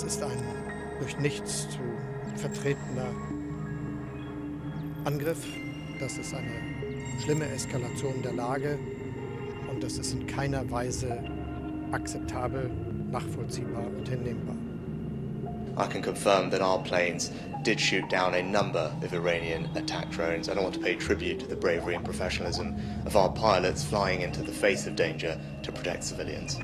Das ist ein durch nichts zu vertretener Angriff. Das ist eine schlimme Eskalation der Lage und das ist in keiner Weise akzeptabel, nachvollziehbar und hinnehmbar. I can confirm that our planes did shoot down a number of Iranian attack drones, and I want to pay tribute to the bravery and professionalism of our pilots flying into the face of danger to protect civilians.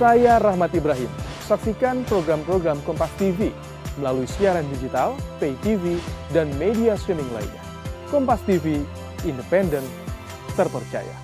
Saya Rahmat Ibrahim. Saksikan program-program Kompas TV melalui siaran digital, pay TV, dan media streaming lainnya. Kompas TV, independen, terpercaya.